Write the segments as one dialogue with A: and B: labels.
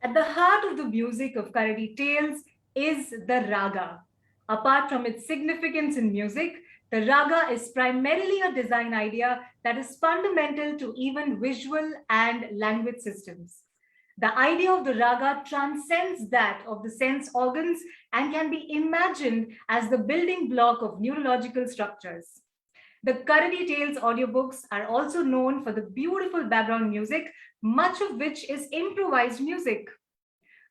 A: At the heart of the music of Karadi Tales is the raga. Apart from its significance in music, the raga is primarily a design idea that is fundamental to even visual and language systems. The idea of the raga transcends that of the sense organs and can be imagined as the building block of neurological structures. The Karadi Tales audiobooks are also known for the beautiful background music, much of which is improvised music.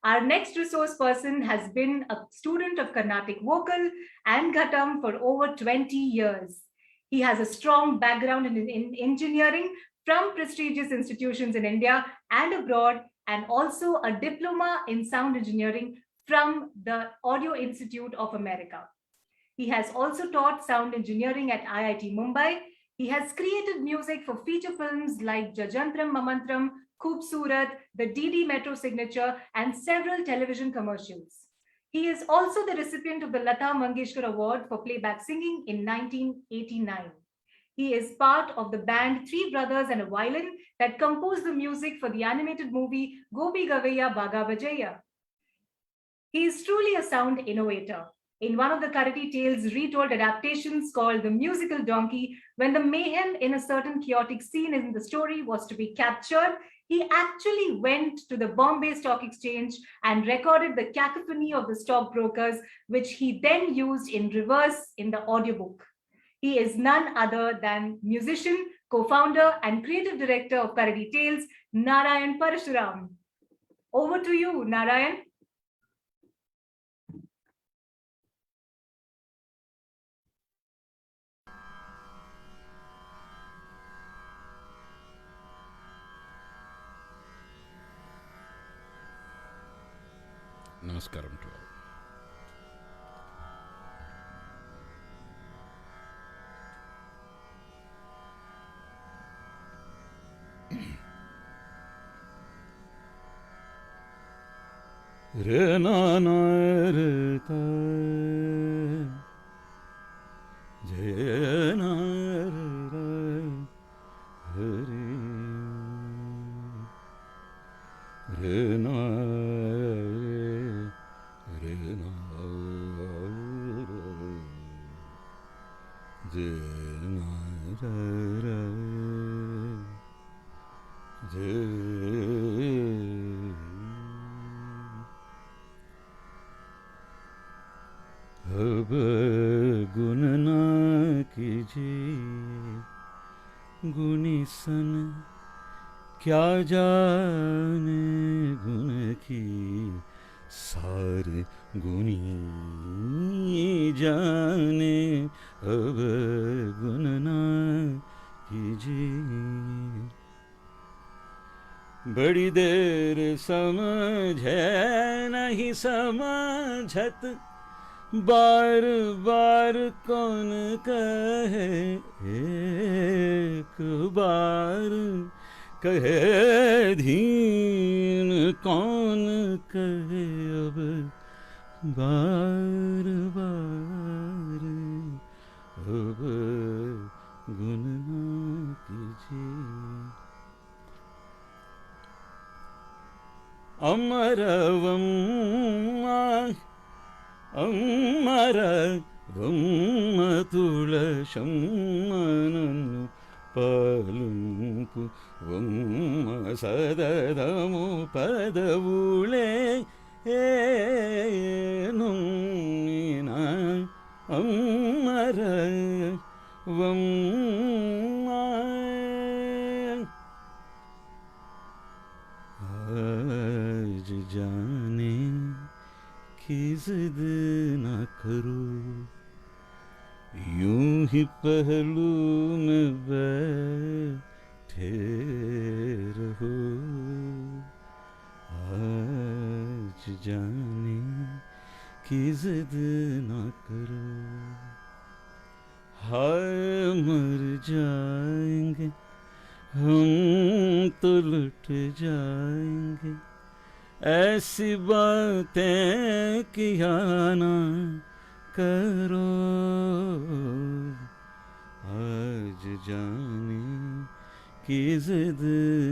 A: Our next resource person has been a student of Carnatic vocal and Ghatam for over 20 years. He has a strong background in engineering from prestigious institutions in India and abroad, and also a diploma in sound engineering from the Audio Institute of America. He has also taught sound engineering at IIT Mumbai. He has created music for feature films like Jajantram Mamantram, Khoobsurat, the DD Metro Signature, and several television commercials. He is also the recipient of the Lata Mangeshkar Award for Playback Singing in 1989. He is part of the band Three Brothers and a Violin that composed the music for the animated movie Gobi Gavaya Baga Bajaya. He is truly a sound innovator. In one of the Karate Tales retold adaptations called The Musical Donkey, when the mayhem in a certain chaotic scene in the story was to be captured, he actually went to the Bombay Stock Exchange and recorded the cacophony of the stockbrokers, which he then used in reverse in the audiobook. He is none other than musician, co-founder, and creative director of Karate Tales, Narayan Parashuram. Over to you, Narayan.
B: Namaskaram to all. Re na na re ta je na re ra re na re na je na ra je अब गुण ना कीजिए गुणी सन क्या जाने गुण की सारे गुणी जाने अब गुण ना कीजिए बड़ी देर समझे नहीं समझत बार बार कौन कहे एक बार कहे धीन कौन कहे अब बार बार अब गुण ना कीजिए अमरवम अमरवम तुलशम्मननु पलुंपु वम्म सददमु पदवुले नुम्मिना अमरवम आज जाने की जिद न करो यूं ही पहलू में बैठे रहो आज जाने की जिद न करो हाय मर जाएंगे हम तो लुट जाएंगे ऐसी बातें किया ना करो आज जाने की जिद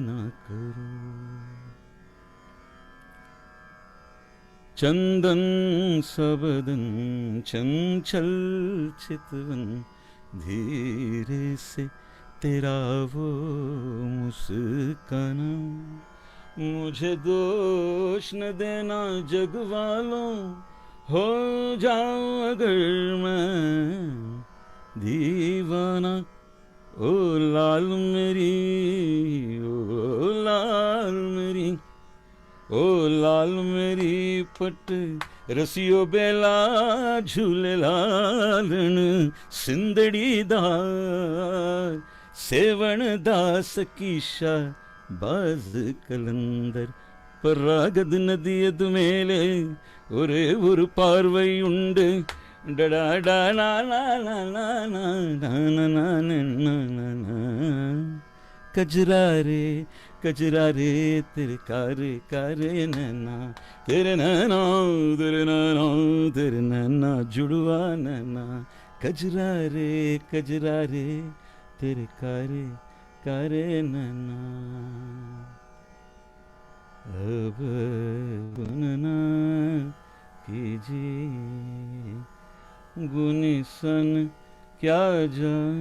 B: ना करो चंदन सबदन चंचल चितवन धीरे से तेरा वो मुस्काना मुझे दोष न देना जग वालों हो जाऊं अगर मैं दीवाना ओ लाल मेरी ओ लाल मेरी ओ लाल मेरी पट रसियो बेला झूले लालण सिंदड़ी दार सेवण दास कीशा बाज कलंदर பராகது நதியது மேலே ஒரே ஒரு பார்வை உண்டு டடாடா கஜ்ராரே கஜ்ராரே तेरे कारे कारे नैना तेरे नैना तेरे नैना तेरे नैना जुड़वा नैना कजरारे कजरारे तेरे कारे कारे नैना अब गुनना कीजिए गुनिसन क्या जाने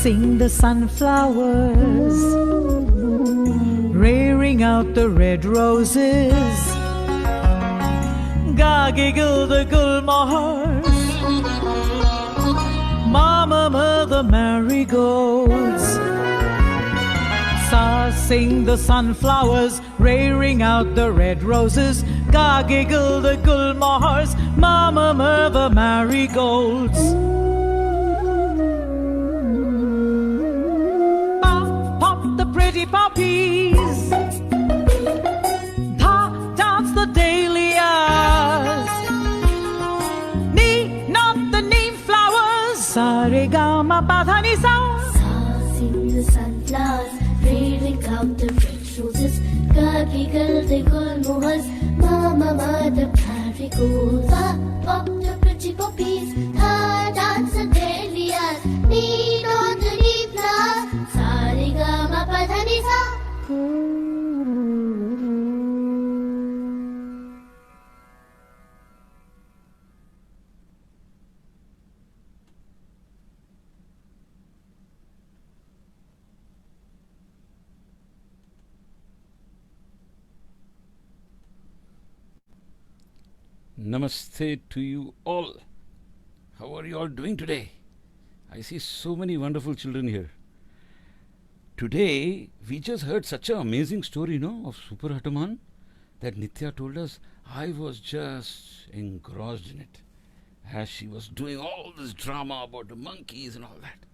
C: Sing the sunflowers, rearing out the red roses. Ga giggle the gulmohars, mama mother marigolds. Sa sing the sunflowers, rearing out the red roses. Ga giggle the gulmohars, mama mother marigolds. Poppies, dance the dahlias, not the neem flowers. Sarigama padhani sa.
D: Sing the sunflowers, rearing out the red roses. Giggle the gulmohars, mama mother marigolds. Pop the pretty poppies, dance the dahlias, not the neem flowers. Sarigama padhani sa.
B: Namaste to you all. How are you all doing today? I see so many wonderful children here. Today, we just heard such an amazing story, of Super Hataman that Nitya told us. I was just engrossed in it as she was doing all this drama about the monkeys and all that.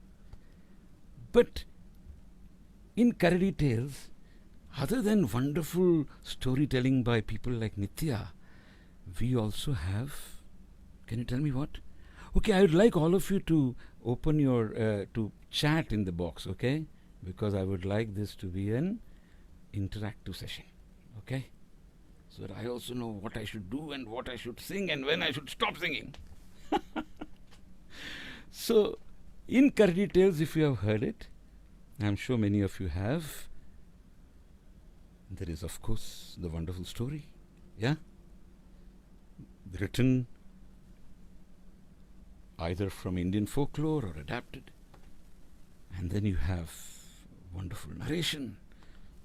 B: But in Karadi Tales, other than wonderful storytelling by people like Nitya, we also have, can you tell me what? Okay, I would like all of you to open your, to chat in the box, okay? Because I would like this to be an interactive session, okay? So that I also know what I should do and what I should sing and when I should stop singing. So, in Karadi Tales, if you have heard it, I'm sure many of you have, there is of course the wonderful story, yeah? Written either from Indian folklore or adapted. And then you have wonderful narration.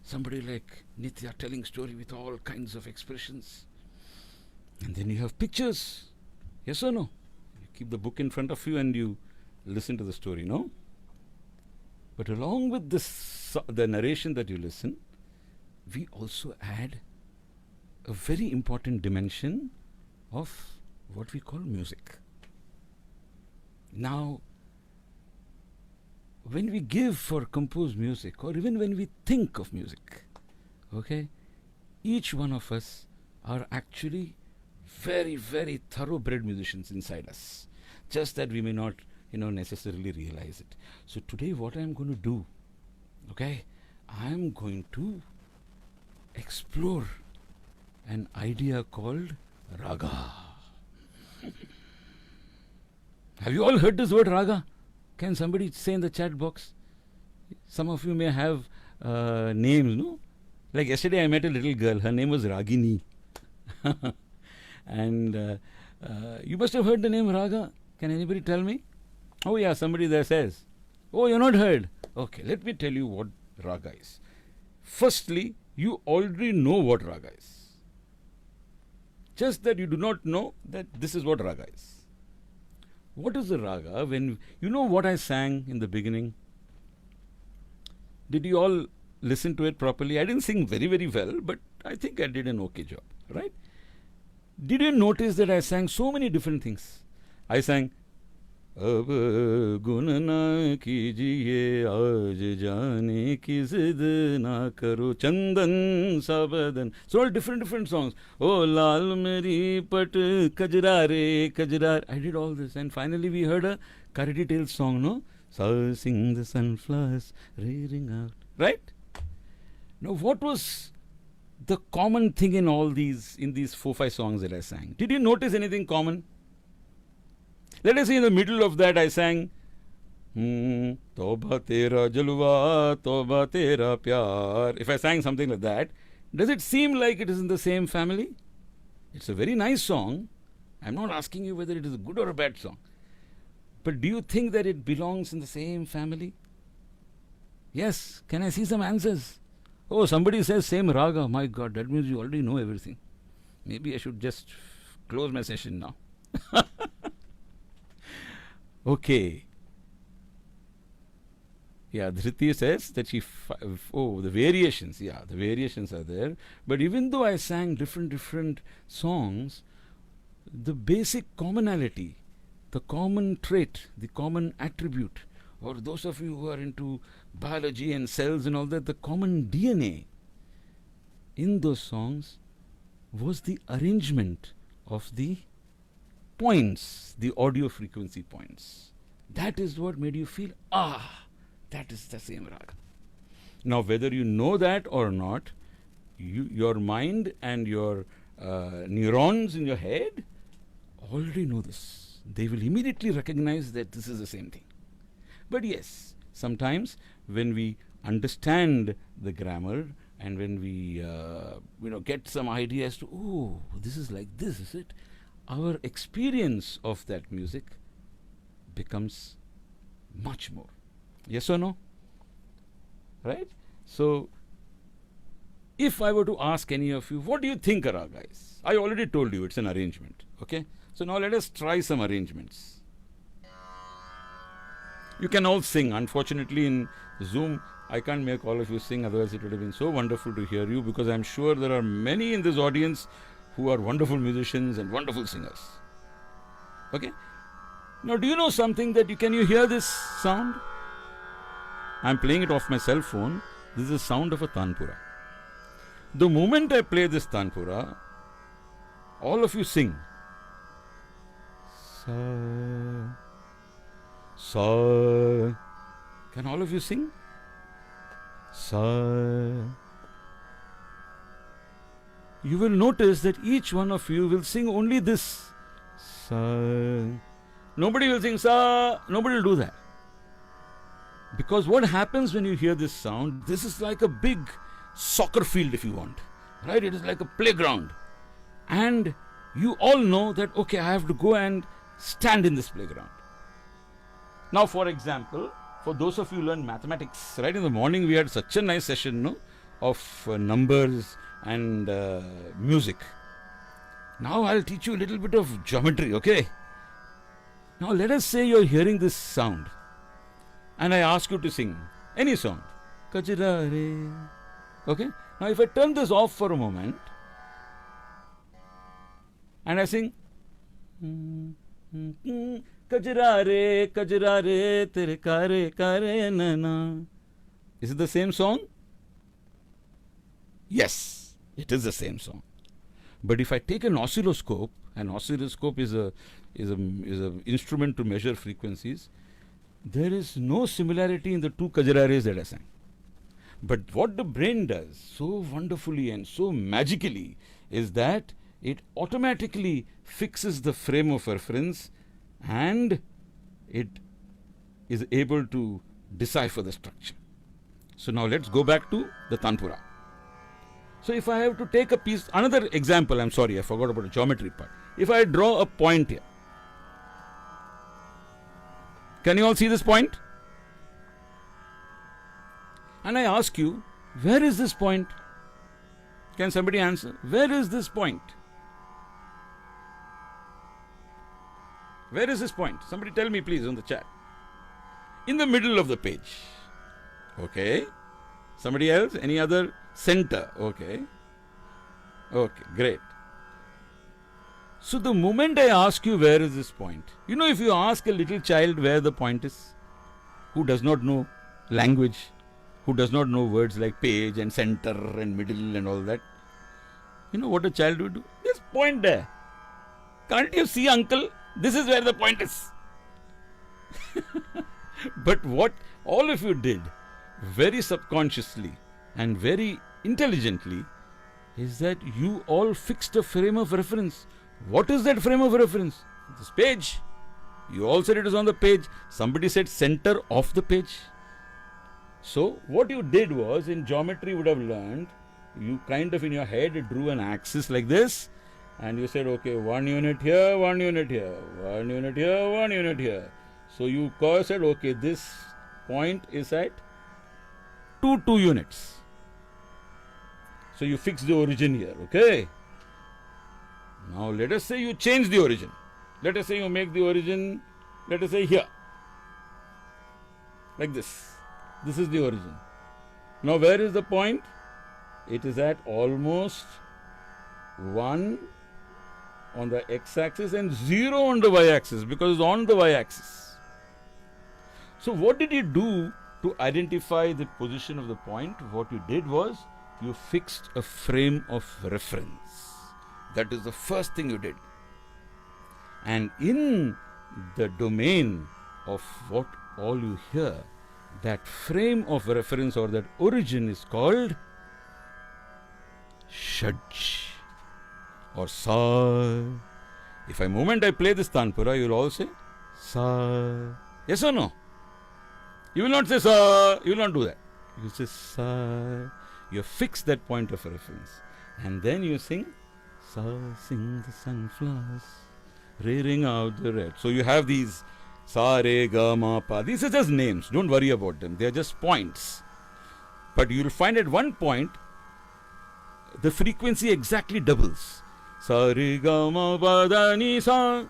B: Somebody like Nitya telling story with all kinds of expressions. And then you have pictures. Yes or no? You keep the book in front of you and you listen to the story, no? But along with this, the narration that you listen, we also add a very important dimension of what we call music. Now, when we give or compose music, or even when we think of music, okay, each one of us are actually very, very thoroughbred musicians inside us. Just that we may not, necessarily realize it. So today what I'm going to do, okay, I'm going to explore an idea called raga. Have you all heard this word raga? Can somebody say in the chat box? Some of you may have names, no? Like yesterday I met a little girl, her name was Ragini. And you must have heard the name raga. Can anybody tell me? Oh yeah, somebody there says. Oh, you're not heard. Okay, let me tell you what raga is. Firstly, you already know what raga is. Just that you do not know that this is what raga is. What is the raga? When you know what I sang in the beginning? Did you all listen to it properly? I didn't sing very, very well, but I think I did an okay job, right? Did you notice that I sang so many different things? I sang अब गुन ना कीजिए आज जाने की जिद ना करो चंदन सा बदन. So all different songs. Oh लाल मेरी पट कजरा रे कजरा. I did all this, and finally we heard a Karadi Tales song, no? So sing the sunflowers rearing out. Right? Now what was the common thing in all these 4-5 songs that I sang? Did you notice anything common? Let us say in the middle of that I sang Toba Tera Jalwa, Toba Tera Pyar. If I sang something like that, does it seem like it is in the same family? It's a very nice song. I'm not asking you whether it is a good or a bad song. But do you think that it belongs in the same family? Yes. Can I see some answers? Oh, somebody says same raga. My God, that means you already know everything. Maybe I should just close my session now. Okay. Yeah, Dhriti says that the variations. Yeah, the variations are there. But even though I sang different songs, the basic commonality, the common trait, the common attribute, or those of you who are into biology and cells and all that, the common DNA in those songs was the arrangement of the points, the audio frequency points. That is what made you feel, that is the same raga. Now, whether you know that or not, your mind and your neurons in your head already know this. They will immediately recognize that this is the same thing. But yes, sometimes when we understand the grammar and when we get some idea as to, this is like this, is it? Our experience of that music becomes much more. Yes or no? Right? So, if I were to ask any of you, what do you think a raga is? I already told you it's an arrangement. Okay? So now let us try some arrangements. You can all sing. Unfortunately, in Zoom, I can't make all of you sing, otherwise it would have been so wonderful to hear you, because I'm sure there are many in this audience who are wonderful musicians and wonderful singers. Okay? Now, do you know something that can you hear this sound? I'm playing it off my cell phone. This is the sound of a tanpura. The moment I play this tanpura, all of you sing. Sa, sa. Can all of you sing? Sa. You will notice that each one of you will sing only this. Sa. Nobody will sing sa. Nobody will do that. Because what happens when you hear this sound, this is like a big soccer field, if you want. Right? It is like a playground. And you all know that, okay, I have to go and stand in this playground. Now, for example, for those of you who learn mathematics, right, in the morning we had such a nice session, no, of numbers and music. Now I'll teach you a little bit of geometry, okay? Now let us say you're hearing this sound and I ask you to sing any song. Kajirare. Okay? Now if I turn this off for a moment and I sing Kajirare, Kajirare, tere kare kare nana. Is it the same song? Yes, it is the same song. But if I take an oscilloscope is a instrument to measure frequencies. there is no similarity in the two Kajarares that I sang. But what the brain does so wonderfully and so magically is that it automatically fixes the frame of reference and it is able to decipher the structure. So now let's go back to the Tanpura. So if I have to take a piece, another example, I'm sorry, I forgot about the geometry part. If I draw a point here, can you all see this point? And I ask you, where is this point? Can somebody answer? Where is this point? Where is this point? Somebody tell me please on the chat. In the middle of the page. Okay. Somebody else? Any other? Center. Okay. Okay, great. So the moment I ask you where is this point, you know, if you ask a little child where the point is, who does not know language, who does not know words like page and center and middle and all that, you know what a child would do? Just point there. Can't you see, uncle? This is where the point is. But what all of you did very subconsciously and very intelligently is that you all fixed a frame of reference. What is that frame of reference? This page. You all said it is on the page. Somebody said center of the page. So what you did was, in geometry you would have learned, you kind of in your head drew an axis like this and you said, okay, 1 unit here, 1 unit here, 1 unit here, 1 unit here. So you said, okay, this point is at 2 units. So you fix the origin here, okay? Now let us say you change the origin. Let us say you make the origin, let us say here. Like this. This is the origin. Now where is the point? It is at almost 1 on the x-axis and 0 on the y-axis, because it's on the y-axis. So what did you do to identify the position of the point? What you did was, you fixed a frame of reference. That is the first thing you did. And in the domain of what all you hear, that frame of reference or that origin is called Shaj or Sa. If I play this Tanpura, you will all say Sa. Yes or no? You will not say Sa. You will not do that. You will say Sa. You fix that point of reference. And then you sing Sa, sing the sunflowers, rearing out the red. So you have these Sa, Re, Ga, Ma, Pa. These are just names. Don't worry about them. They are just points. But you will find at one point, the frequency exactly doubles. Sa, Re, Ga, Ma, Pa, Da, Ni, Sa.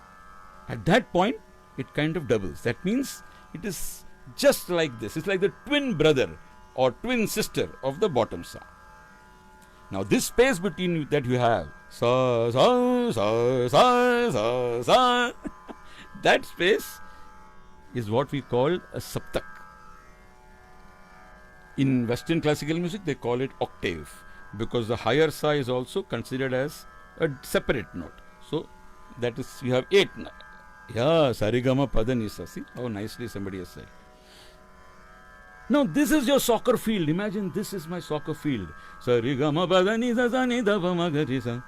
B: At that point, it kind of doubles. That means it is just like this. It's like the twin brother or twin sister of the bottom Sa. Now this space between that you have, Sa, Sa, Sa, Sa, Sa, Sa, that space is what we call a saptak. In Western classical music, they call it octave, because the higher Sa is also considered as a separate note. So that is, you have 8. Yeah, Sarigama Padanisa. See how nicely somebody has said. Now this is your soccer field. Imagine this is my soccer field. Sarigama Padanisa Sanida Pamagarisa.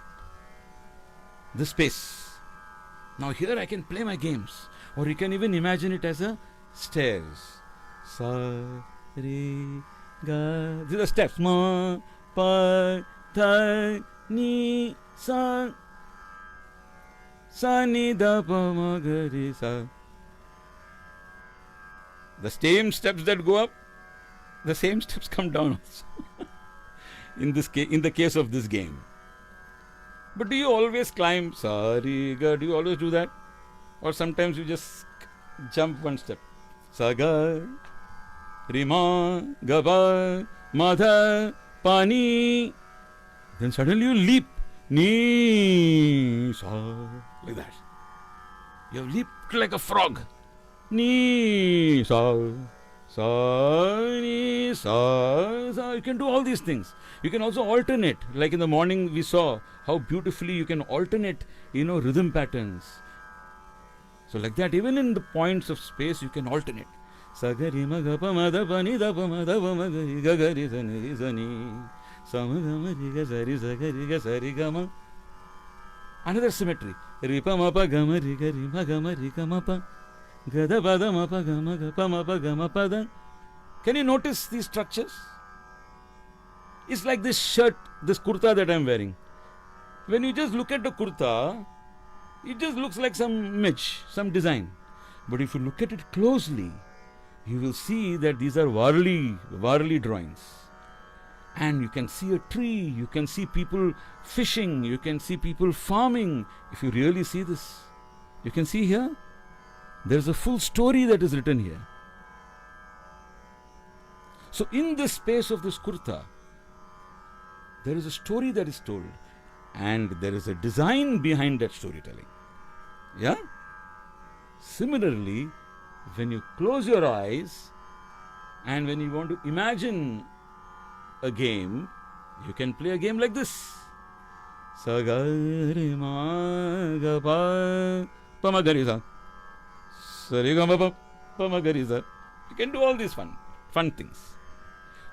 B: This space. Now here I can play my games. Or you can even imagine it as a stairs. Sa, Re, Ga. These are steps. Ma, Pa, Tha, Ni, Sa. Sa, Ni, Da, Pa, Ma, Ga, Re, Sa. The same steps that go up, the same steps come down also. in the case of this game. But do you always climb Sa, Re, Ga? Do you always do that? Or sometimes you just jump one step. Sa, Ga, Re, Ma, Ga, Pa, Ma, Tha, Pa, Ni. Then suddenly you leap. Ni, Sa. Like that. You have leaped like a frog. Ni, Sa, Sa, Ni, Sa, Sa. You can do all these things. You can also alternate. Like in the morning we saw how beautifully you can alternate, rhythm patterns. So like that, even in the points of space, you can alternate. Sagari maga pamada pani da pamada pamagari gagari zani zani. Samagama riga sari sagari ga sari gama. Another symmetry. Ripa mapa gama riga rima gama riga mapa. Gada pada mapa gama gapa mapa gama pada. Can you notice these structures? It's like this shirt, this kurta that I'm wearing. When you just look at the kurta, it just looks like some image, some design. But if you look at it closely, you will see that these are Varli drawings. And you can see a tree, you can see people fishing, you can see people farming. If you really see this, you can see here, there's a full story that is written here. So in this space of this kurta, there is a story that is told, and there is a design behind that storytelling. Yeah? Similarly, when you close your eyes and when you want to imagine a game, you can play a game like this. Sagarima pamagariza. Sarigama pamagariza. You can do all these fun things.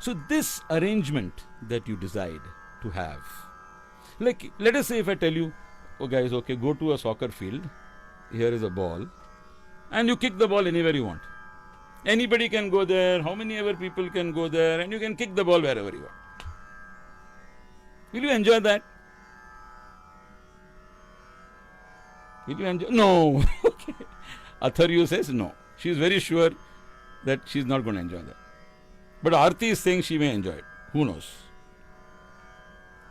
B: So this arrangement that you decide to have, like let us say if I tell you, oh guys, okay, go to a soccer field, here is a ball, and you kick the ball anywhere you want. Anybody can go there, how many ever people can go there, and you can kick the ball wherever you want. Will you enjoy that? Will you enjoy? No. Okay. Atharyu says no. She is very sure that she is not going to enjoy that. But Aarti is saying she may enjoy it. Who knows?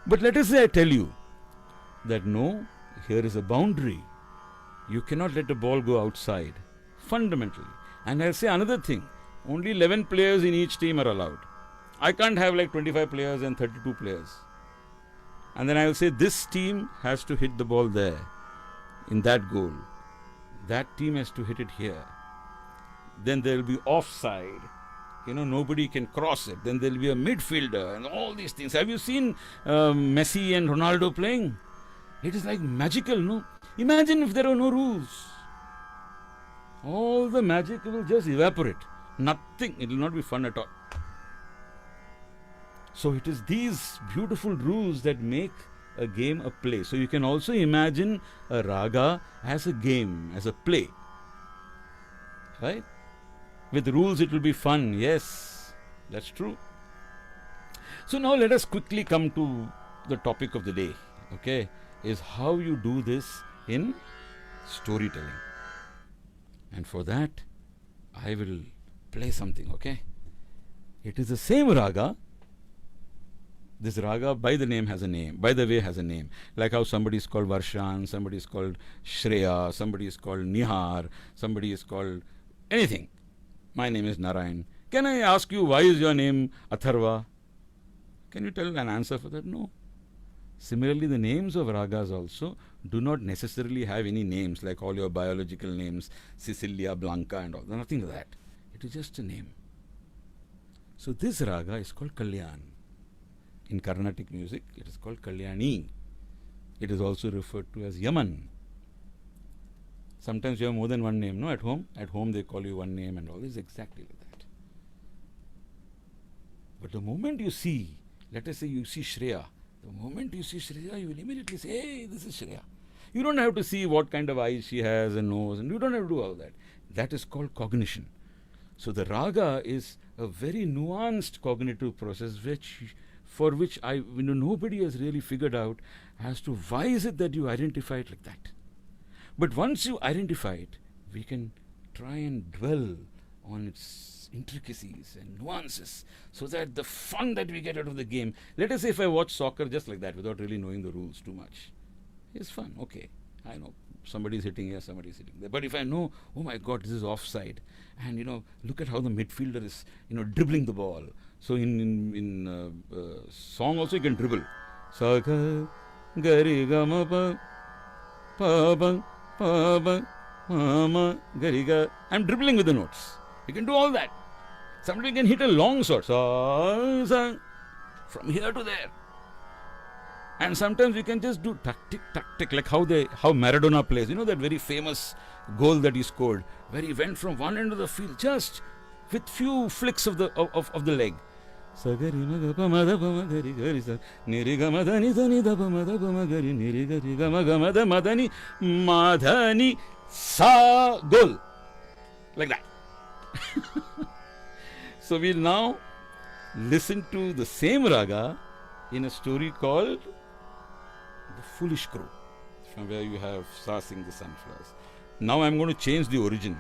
B: But let us say I tell you that no, here is a boundary. You cannot let the ball go outside. Fundamentally. And I'll say another thing. Only 11 players in each team are allowed. I can't have like 25 players and 32 players. And then I will say this team has to hit the ball there, in that goal. That team has to hit it here. Then there will be offside. Nobody can cross it. Then there will be a midfielder and all these things. Have you seen Messi and Ronaldo playing? It is like magical, no? Imagine if there were no rules. All the magic will just evaporate. Nothing. It will not be fun at all. So it is these beautiful rules that make a game a play. So you can also imagine a raga as a game, as a play. Right? With rules it will be fun. Yes, that's true. So now let us quickly come to the topic of the day. Okay, is how you do this in storytelling. And for that, I will play something, okay? It is the same raga. This raga by the name has a name, by the way has a name. Like how somebody is called Varshan, somebody is called Shreya, somebody is called Nihar, somebody is called anything. My name is Narayan. Can I ask you, why is your name Atharva? Can you tell an answer for that? No. Similarly, the names of ragas also do not necessarily have any names, like all your biological names, Cecilia, Blanca and all. Nothing like that. It is just a name. So this raga is called Kalyan. In Carnatic music, it is called Kalyani. It is also referred to as Yaman. Sometimes you have more than one name, no? At home they call you one name and all. This is exactly like that. But the moment you see, let us say you see Shreya, the moment you see Shreya, you will immediately say, hey, this is Shreya. You don't have to see what kind of eyes she has and nose, and you don't have to do all that. That is called cognition. So the raga is a very nuanced cognitive process for which nobody has really figured out as to why is it that you identify it like that. But once you identify it, we can try and dwell on its intricacies and nuances so that the fun that we get out of the game, let us say if I watch soccer just like that without really knowing the rules too much, it's fun. Okay, I know somebody is hitting here, somebody is hitting there. But if I know, oh my God, this is offside, and look at how the midfielder is dribbling the ball. So in song also you can dribble. Saga gari gama pa pa ba pa ba mama gari ga. I'm dribbling with the notes. You can do all that. Somebody can hit a long shot. Sa sa from here to there. And sometimes you can just do tactic, like how Maradona plays. That very famous goal that he scored, where he went from one end of the field, just with few flicks of the leg. Sagari maga pa ma da pa ma gari gari sa niri ga ma da ni da pa ma da pa ma gari niri gari ga ma da ma da ni sa gul, like that. So we'll now listen to the same raga in a story called The Foolish Crow, from where you have Sa sing the sunflowers. Now I'm going to change the origin.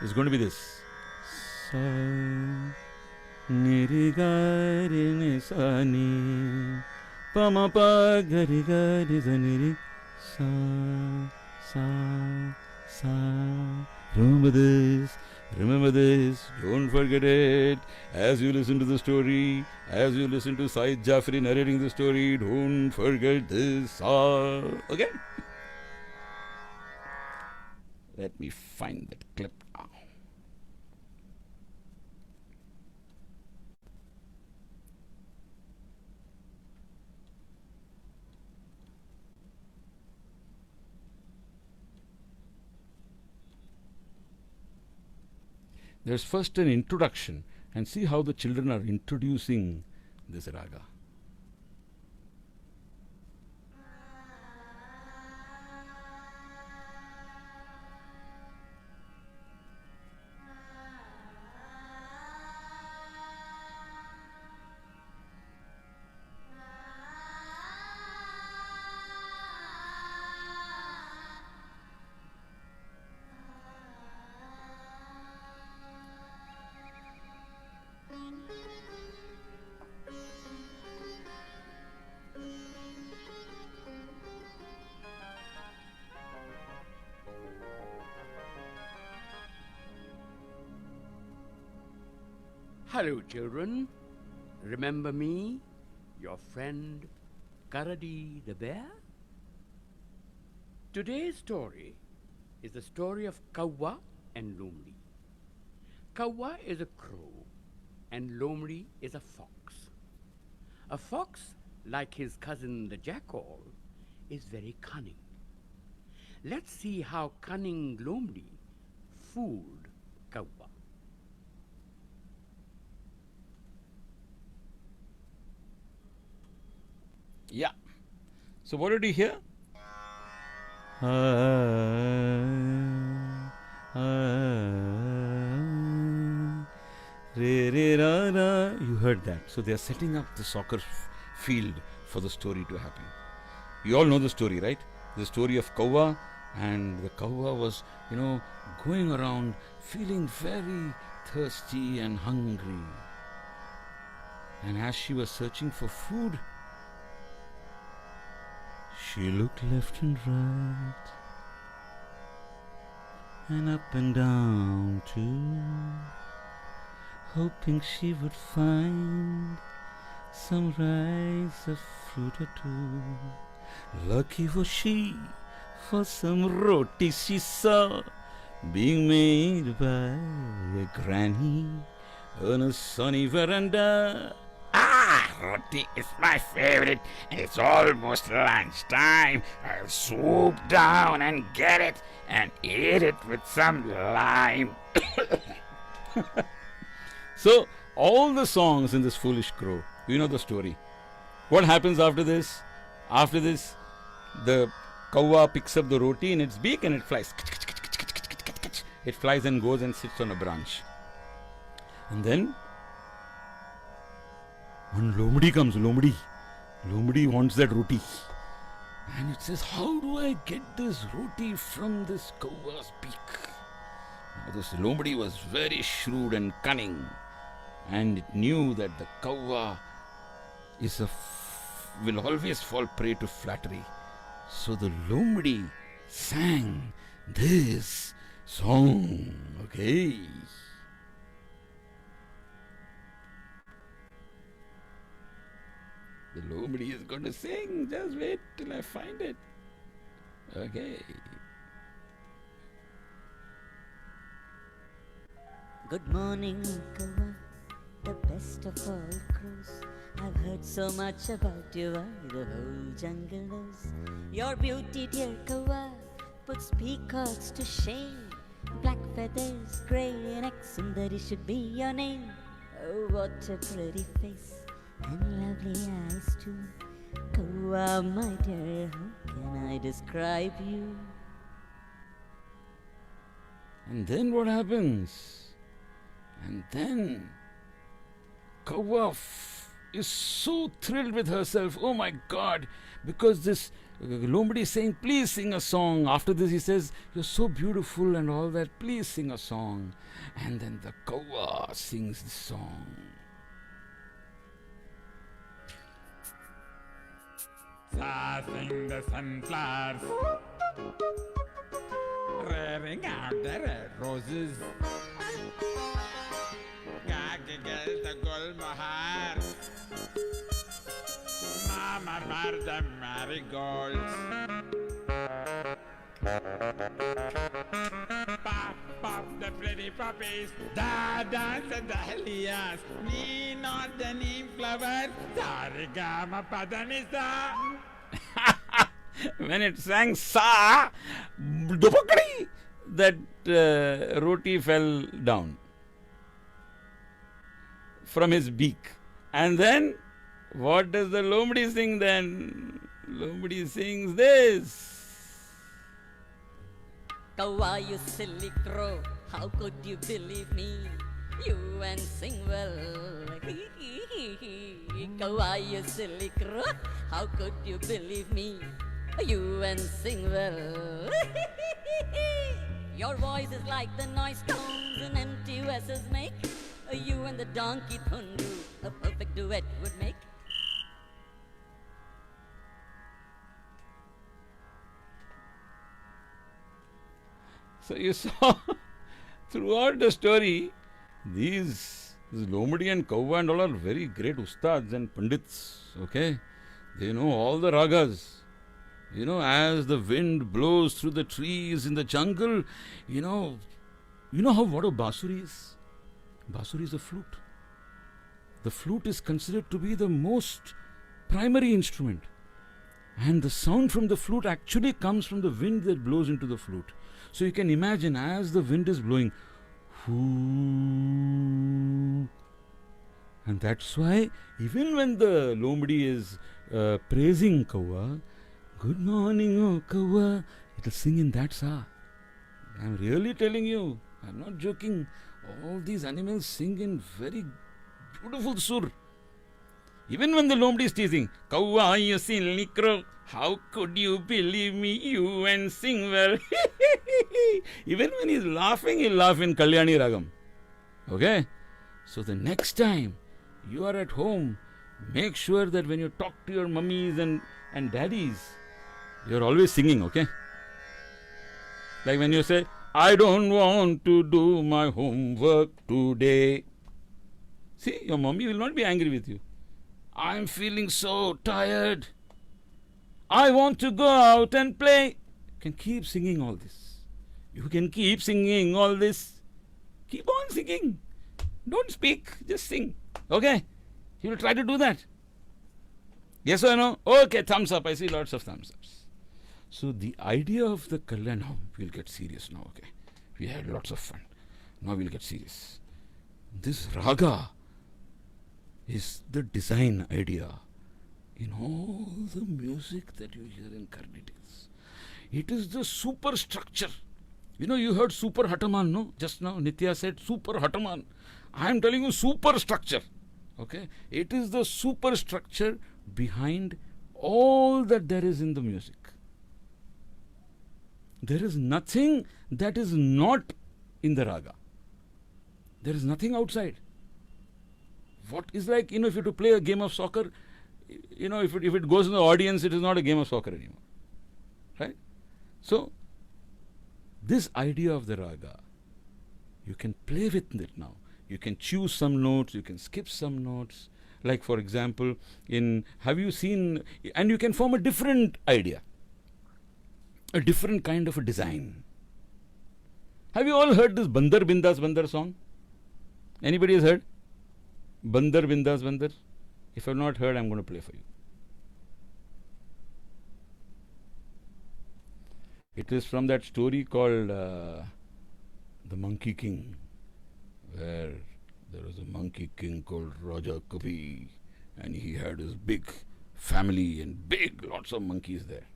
B: It's going to be this. Sa ni ri ga ri ni sa ni pa ma pa ga ri za ni ri sa sa. Remember this, don't forget it. As you listen to the story, as you listen to Saeed Jafri narrating the story, don't forget this. Okay? Let me find that clip now. There's first an introduction, and see how the children are introducing this raga.
E: Hello, children. Remember me, your friend Karadi the bear? Today's story is the story of Kauwa and Lomri. Kauwa is a crow and Lomri is a fox. A fox, like his cousin the jackal, is very cunning. Let's see how cunning Lomri fooled Kauwa.
B: Yeah. So what did he hear? Re re ra ra. You heard that. So they are setting up the soccer field for the story to happen. You all know the story, right? The story of Kauwa, and the Kauwa was, going around feeling very thirsty and hungry. And as she was searching for food, she looked left and right, and up and down too, hoping she would find some rise of fruit or two. Lucky was she, for some roti she saw being made by a granny on a sunny veranda.
F: Roti is my favorite, and it's almost lunchtime. I'll swoop down and get it and eat it with some lime.
B: So, all the songs in this Foolish Crow, you know the story. What happens after this? After this, the Kauwa picks up the roti in its beak and it flies. It flies and goes and sits on a branch. And then when Lomri comes, Lomri wants that roti. And it says, how do I get this roti from this Kauwa's beak? Now, this Lomri was very shrewd and cunning. And it knew that the Kauwa will always fall prey to flattery. So the Lomri sang this song. Okay. The Lomri is going to sing. Just wait till I find it. Okay.
G: Good morning, Kauwa, the best of all crows. I've heard so much about you, why the whole jungle knows. Your beauty, dear Kauwa, puts peacocks to shame. Black feathers, grey necks, and that it should be your name. Oh, what a pretty face and lovely eyes too. Kawa, my dear, how can I describe you?
B: And then what happens? And then Kawa is so thrilled with herself. Oh my God! Because this Lomdi is saying, please sing a song. After this, he says, you're so beautiful and all that. Please sing a song. And then the Kawa sings the song.
F: Sing the sunflowers, rearing out the red roses. Gaggle the gulmohars, mar the marigolds. Pop the pretty poppies, da dance the dahlias, lean on the neem flowers, sarigama padanisa. When it sang sa, dupakadi, that roti fell down from his beak. And then, what does the Lomdi sing then? Lomdi sings this.
G: Kawa, you silly crow, how could you believe me? You and sing well. Kawa, you silly crow, how could you believe me? You and sing well. Your voice is like the noise stones and empty vessels make. You and the donkey Thundu, a perfect duet would make.
B: So you saw throughout the story, these Lomdi and Kawa and all are very great ustads and pandits. Okay, they know all the ragas. You know, as the wind blows through the trees in the jungle, you know how what a basuri is? Basuri is a flute. The flute is considered to be the most primary instrument. And the sound from the flute actually comes from the wind that blows into the flute. So you can imagine as the wind is blowing, whoo, and that's why even when the Lomdi is praising Kawa, good morning, oh Kawa, it'll sing in that sa. I'm really telling you, I'm not joking. All these animals sing in very beautiful sur. Even when the Lomdi is teasing, Kawa, you silly crow, how could you believe me, you and sing well? Even when he's laughing, he'll laugh in Kalyani Ragam. Okay? So the next time you are at home, make sure that when you talk to your mummies and daddies, you're always singing, okay? Like when you say, I don't want to do my homework today. See, your mummy will not be angry with you. I'm feeling so tired. I want to go out and play. You can keep singing all this. You can keep singing all this. Keep on singing. Don't speak, just sing. Okay? You will try to do that. Yes or no? Okay, thumbs up. I see lots of thumbs ups. So the idea of the Kalyan, now we'll get serious now, okay? We had lots of fun. Now we'll get serious. This raga is the design idea in all the music that you hear in Carnatic. It is the superstructure. You know, you heard super Hataman, no? Just now Nitya said super Hataman. I am telling you superstructure. Okay? It is the superstructure behind all that there is in the music. There is nothing that is not in the raga. There is nothing outside. What is like, if you have to play a game of soccer, if it goes in the audience, it is not a game of soccer anymore. Right? So, this idea of the raga, you can play with it now. You can choose some notes, you can skip some notes. Like for example, have you seen, and you can form a different idea. A different kind of a design. Have you all heard this Bandar Bindas Bandar song? Anybody has heard? Bandar Bindas Bandar? If you have not heard, I am going to play for you. It is from that story called The Monkey King, where there was a monkey king called Raja Kabi, and he had his big family and lots of monkeys there.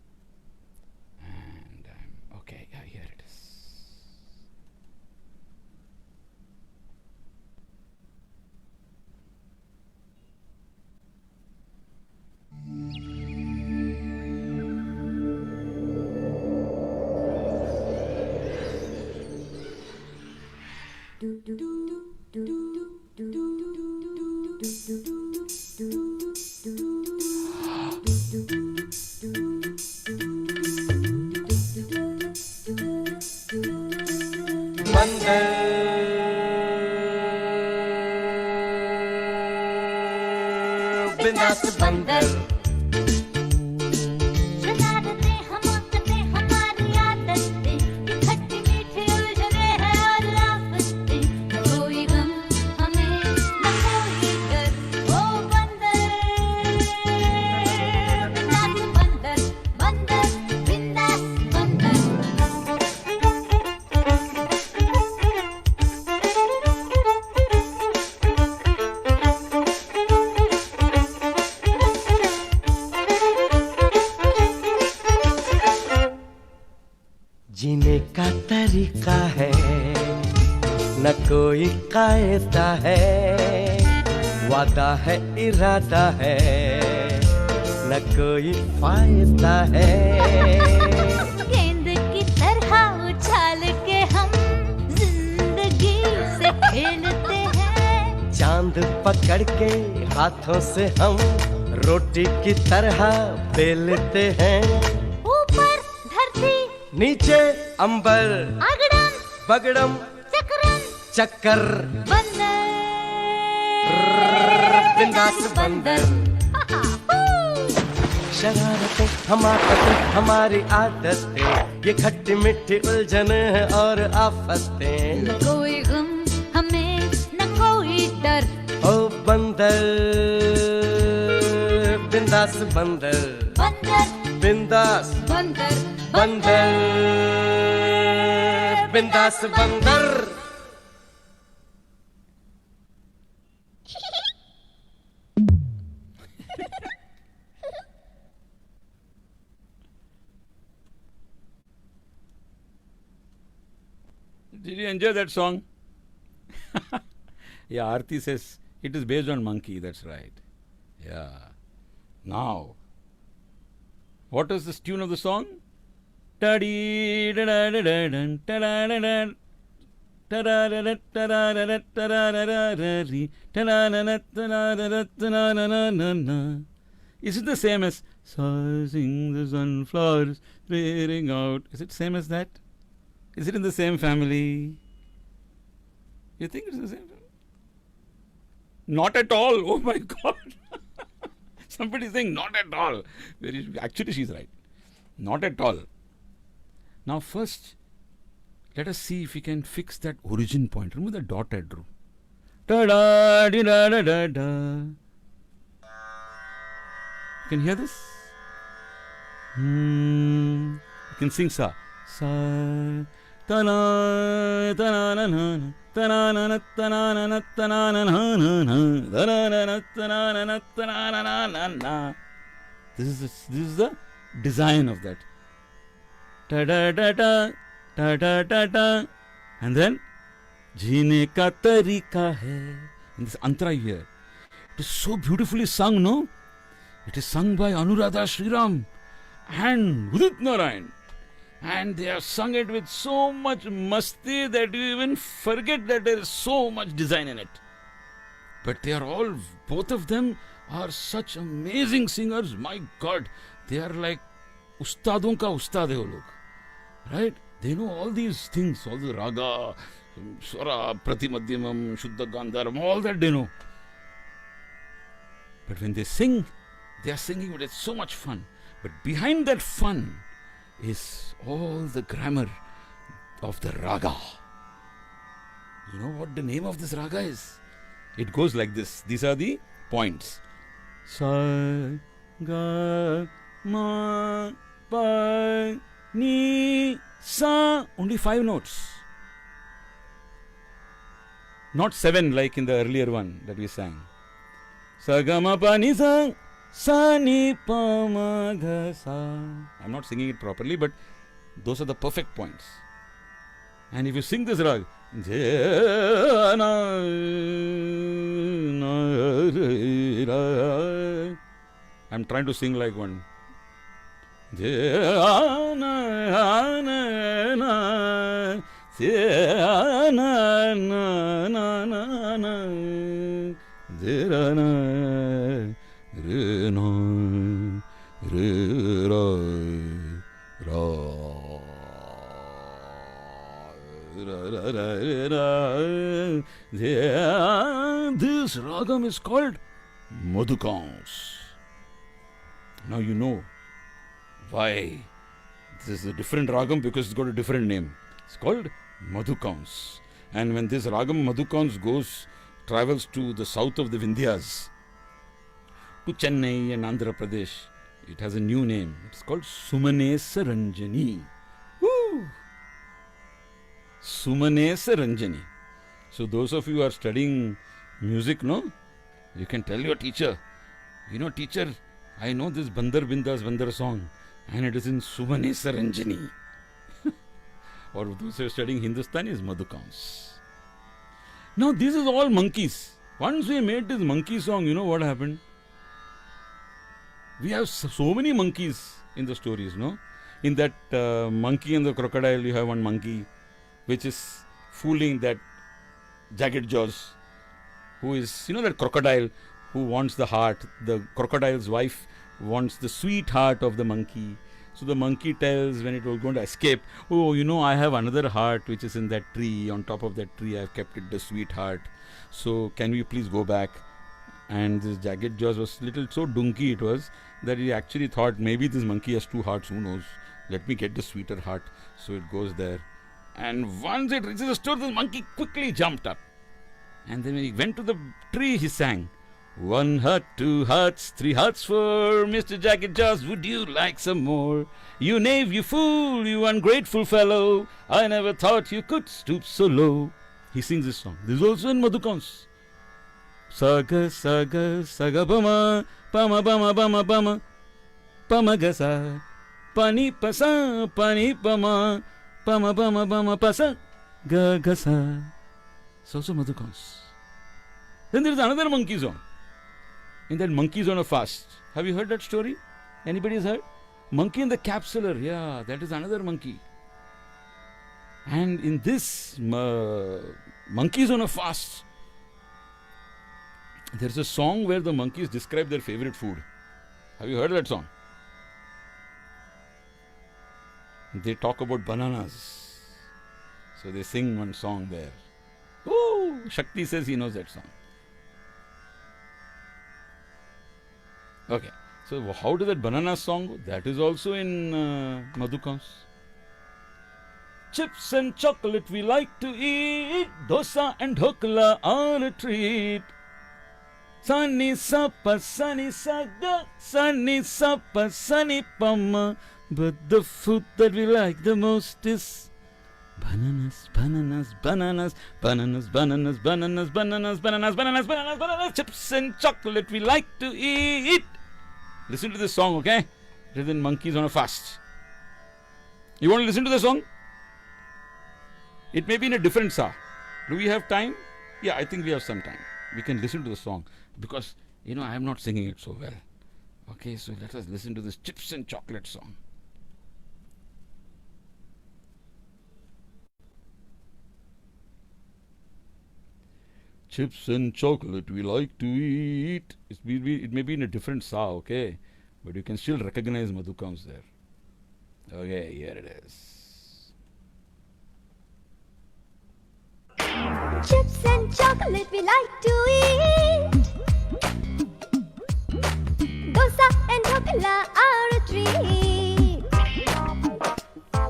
B: And okay, yeah, here it is.
G: बिंदास बंदर शरारतें हमाकतें हमारी आदतें ये खट्टी मीठी उलझने हैं और आफतें न कोई गम हमें न कोई डर ओ बंदर बिंदास बंदर बिंदास बंदर
H: जीने का तरीका है न कोई कायदा है, वादा है इरादा है न कोई फायदा है।
G: गेंद की तरह उछाल के हम जिंदगी से खेलते हैं,
H: चांद पकड़ के हाथों से हम रोटी की तरह बेलते हैं।
G: ऊपर धरती
H: नीचे अंबर
G: अगड़म
H: बगड़म
G: चक्रम
H: चक्कर
G: बंदर
H: बिंदास बंदर। शरारतें हमाकतें हमारी आदतें ये खट्टी मिट्टी उलझन है और आफतें।
G: न कोई गम हमें न कोई डर
H: ओ बंदर बिंदास बंदर
G: बंदर
H: बिंदास
G: बंदर
H: बंदर बिंदास बंदर।
B: Did you enjoy that song? Yeah, Aarti says it is based on monkey. That's right. Yeah. Now, what is this tune of the song? Ta-dee, da-da-da-da-dun, ta-da-da-da, ta-da-da-da, ta-da-da-da, ta-da-da-da, ta-da-da-da, ta-da-da-da. Is it the same as sing the sunflowers rearing out? Is it same as that? Is it in the same family? You think it's the same family? Not at all. Oh my God. Somebody is saying not at all. Actually, she's right. Not at all. Now, first, let us see if we can fix that origin point. Remember the dot I drew. Da da da da da da. You can hear this? You can sing sa. Sa. Ta na ta na na na. Ta na na na ta na na na ta na na na na na. Ta na na na ta na na na ta na na na na na. This is the design of that. Ta da da da ta da da da, and then जीने का तरीका है. And this antara here, it is so beautifully sung, no? It is sung by Anuradha Sriram and Udit Narayan. And they have sung it with so much masti that you even forget that there is so much design in it. But they are all, both of them are such amazing singers. My God, they are like ustadon ka ustad hai wo log. Right? They know all these things, all the raga, swara, pratimadhyamam, shuddha gandharam, all that they know. But when they sing, they are singing with so much fun. But behind that fun is all the grammar of the raga. You know what the name of this raga is? It goes like this. These are the points. Sa, ga, ma, pa, ni, sa. Only 5 notes. Not 7 like in the earlier one that we sang. Sa ga ma pa ni sa. Sa ni pa ma ga sa. I'm not singing it properly, but those are the perfect points. And if you sing this rag, I'm trying to sing like one. This ragam is called Madhukans. Now you know why this is a different ragam, because it's got a different name. It's called Madhukans. And when this ragam Madhukans travels to the south of the Vindhyas, to Chennai and Andhra Pradesh, it has a new name. It's called Sumanesa Ranjani. Woo! Sumanesa Ranjani. So those of you who are studying music, no, you can tell your teacher, teacher, I know this Bandar Bindas Bandar song, and it is in Sumanesa Ranjani. Or those who are studying Hindustani is Madhukans. Now this is all monkeys. Once we made this monkey song, you know what happened? We have so many monkeys in the stories, no? In that Monkey and the Crocodile, you have one monkey which is fooling that Jagged Jaws, who is, that crocodile who wants the heart. The crocodile's wife wants the sweetheart of the monkey. So the monkey tells when it was going to escape, oh, I have another heart which is in that tree. On top of that tree, I have kept it the sweetheart. So can we please go back? And this Jagged Jaws was so donkey it was, that he actually thought maybe this monkey has 2 hearts, who knows? Let me get the sweeter heart. So it goes there. And once it reaches the store, the monkey quickly jumped up. And then when he went to the tree, he sang, 1 heart, 2 hearts, 3 hearts for Mr. Jagged Jaws. Would you like some more? You knave, you fool, you ungrateful fellow. I never thought you could stoop so low. He sings this song. This is also in Madhukans. Saga, saga, saga, bama, bama, bama, bama, bama, bama, gasa, pani, pasa, pani, bama, bama, bama, bama, pasa, ga, gasa. It's also Madhukans. Then there is another monkey song. In that Monkeys on a Fast. Have you heard that story? Anybody has heard? Monkey in the Capsular. Yeah, that is another monkey. And in this Monkeys on a Fast, there's a song where the monkeys describe their favorite food. Have you heard that song? They talk about bananas. So they sing one song there. Oh, Shakti says he knows that song. Okay, so how does that banana song go? That is also in Madhukans. Chips and chocolate we like to eat. Dosa and dhokla are a treat. Sunny supper, sunny saga, sunny supper, sunny pama. But the food that we like the most is bananas, bananas, bananas, bananas, bananas, bananas, bananas, bananas, bananas, bananas, bananas. Chips and chocolate we like to eat. Listen to this song, okay? It is in Monkeys on a Fast. You want to listen to the song? It may be in a different sa. Do we have time? Yeah, I think we have some time. We can listen to the song because, I am not singing it so well. Okay, so let us listen to this Chips and Chocolate song. Chips and chocolate we like to eat. It may be in a different sa, okay? But you can still recognize Madhukans there. Okay, here it is.
D: Chips and chocolate we like to eat. Dosa and dhokla are a treat.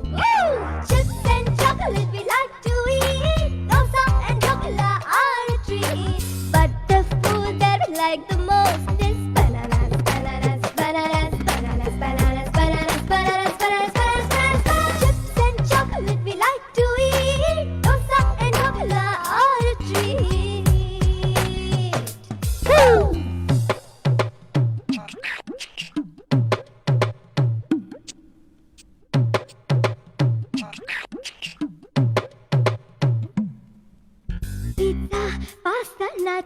D: Woo! Chips and chocolate we like to eat. Dosa and dhokla are a treat. But the food that we like the most is bananas, bananas, bananas, bananas, bananas, bananas, bananas, bananas, bananas, bananas, bananas.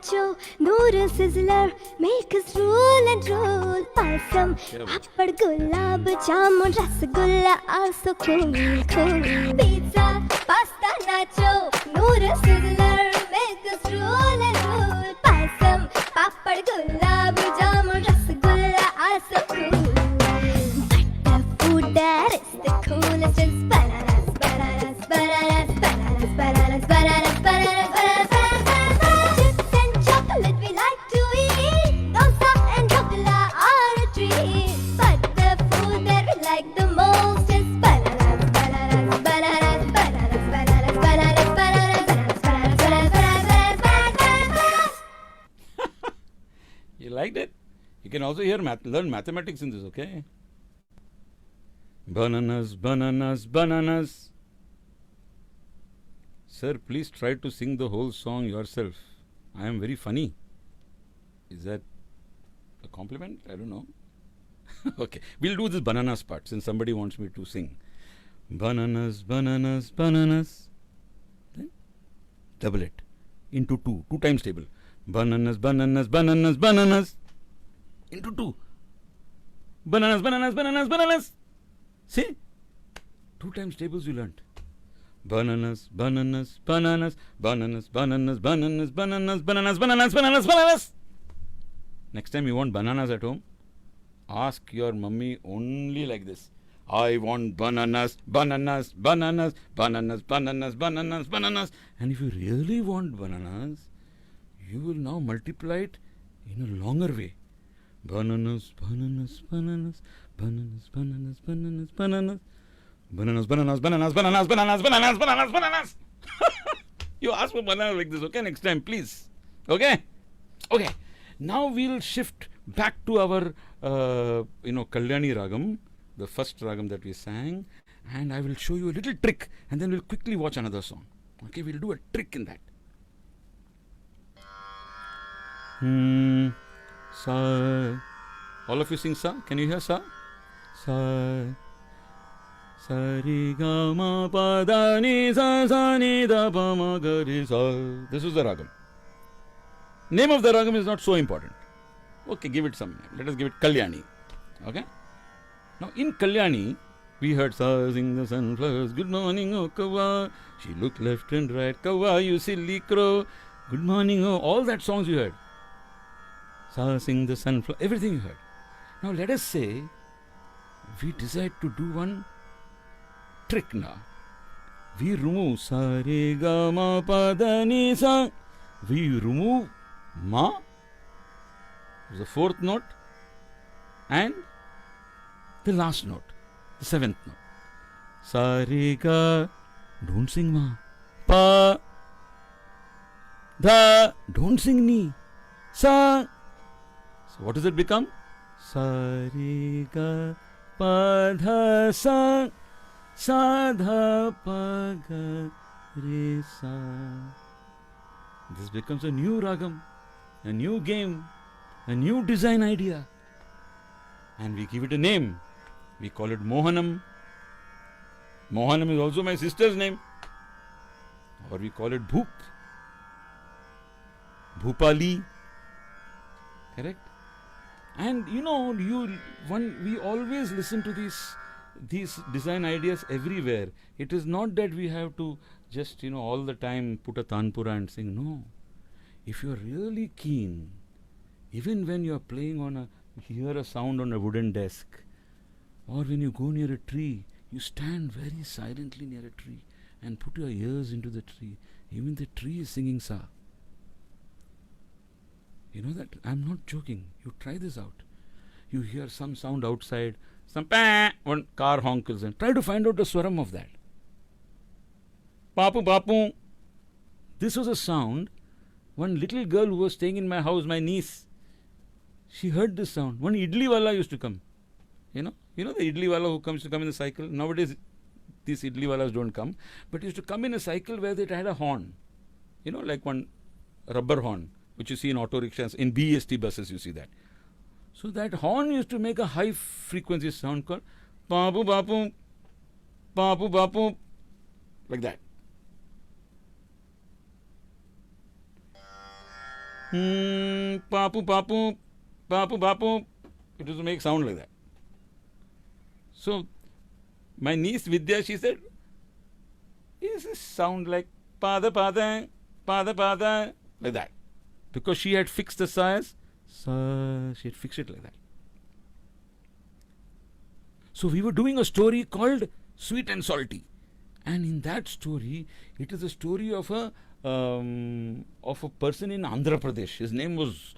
D: nacho. Noodle sizzler, make us roll and roll. Payasam, papad, gulab jamun, rasgulla are so cool, cool. Pizza, pasta, nacho. Noodle sizzler, make us roll and roll. Payasam, papad, gulab jamun, rasgulla are so cool. But the food that is the coolest is bananas, bananas, bananas, bananas, bananas, bananas, bananas, bananas, bananas. Chips and chocolate we like to eat. Dosa and dhokla are a treat. But the food that we like the most is bananas, bananas, bananas, bananas, bananas, bananas, bananas, bananas, bananas, bananas, bananas, bananas.
B: You liked it? You can also learn mathematics in this, okay? Bananas, bananas, bananas. Sir, please try to sing the whole song yourself. I am very funny. Is that a compliment? I don't know. Okay, we'll do this bananas part since somebody wants me to sing. Bananas, bananas, bananas. Then double it into 2 times table. Bananas, bananas, bananas, bananas. Into 2. Bananas, bananas, bananas, bananas. See? 2 times tables you learnt. Bananas, bananas, bananas, bananas, bananas, bananas, bananas, bananas, bananas, bananas, bananas. Next time you want bananas at home, ask your mummy only like this. I want bananas, bananas, bananas, bananas, bananas, bananas, bananas. And if you really want bananas, you will now multiply it in a longer way. Bananas, bananas, bananas, bananas, bananas, bananas, bananas. Bananas, bananas, bananas, bananas, bananas, bananas, bananas, bananas. You ask for banana like this, okay? Next time, please. Okay? Okay. Now we'll shift back to our, Kalyani Ragam, the first Ragam that we sang. And I will show you a little trick. And then we'll quickly watch another song. Okay? We'll do a trick in that. Sa. All of you sing sa. Can you hear sa? Sa. Sa ri ga ma pa da ni sa ni da pa ma ga ri sa. This is the ragam. Name of the ragam is not so important. Okay, give it some name. Let us give it Kalyani. Okay? Now in Kalyani, we heard sa sing the sunflowers. Good morning, oh Kawa. She looked left and right. Kawa, you silly crow. Good morning, oh. All that songs you heard. Sa sing the sunflower. Everything you heard. Now let us say we decide to do one trick now. We remove sa re ga ma pa da ni sa. We remove ma, the 4th note, and the last note, the 7th note. Sa re ga, don't sing ma. Pa, da, don't sing ni. Sa. So what does it become? Sa re ga pa dha sa. Sa dha pa ga re sa. This becomes a new ragam, a new game, a new design idea. And we give it a name. We call it Mohanam. Mohanam is also my sister's name. Or we call it Bhoop. Bhupali. Correct? And we always listen to these design ideas everywhere. It is not that we have to just, all the time put a tanpura and sing. No. If you are really keen, even when you are playing you hear a sound on a wooden desk, or when you go near a tree, you stand very silently near a tree and put your ears into the tree. Even the tree is singing sa. You know that? I'm not joking. You try this out. You hear some sound outside, one car honkles, and try to find out the swaram of that. Papu, papu. This was a sound. One little girl who was staying in my house, my niece, she heard this sound. One idli wala used to come. You know the idli wala who comes to come in a cycle. Nowadays, these idli walas don't come, but used to come in a cycle where they had a horn. Like one rubber horn, which you see in auto rickshaws, in BEST buses, you see that. So that horn used to make a high frequency sound called papu papu, papu papu, like that. Papu, papu, papu, papu. It used to make sound like that. So, my niece Vidya, she said, is this sound like pada pada, pada pada, like that? Because she had fixed the sa as sa, she had fixed it like that. So we were doing a story called Sweet and Salty, and in that story, it is a story of a person in Andhra Pradesh. His name was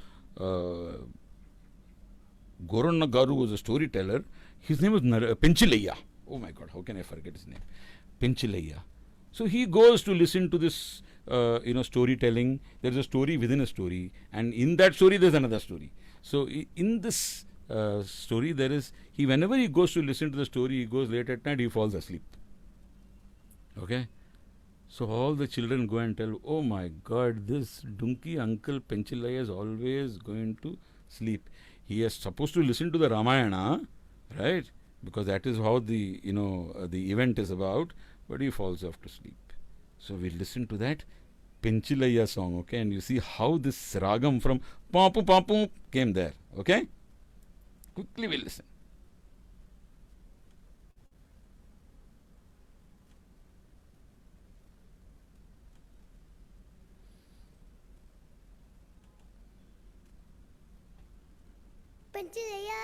B: Goronna Garu, was a storyteller. His name was Penchilayya. Oh my God, how can I forget his name? Penchilayya. So he goes to listen to this, storytelling. There is a story within a story, and in that story, there is another story. So in this story, there is whenever he goes to listen to the story, he goes late at night, he falls asleep. Okay. So all the children go and tell, oh my God, this donkey uncle Penchilayya is always going to sleep. He is supposed to listen to the Ramayana, right? Because that is how the the event is about. But he falls off to sleep. So we listen to that Penchilayya song, okay? And you see how this ragam from Papu Papu came there, okay? Quickly we listen.
D: Panchalayya,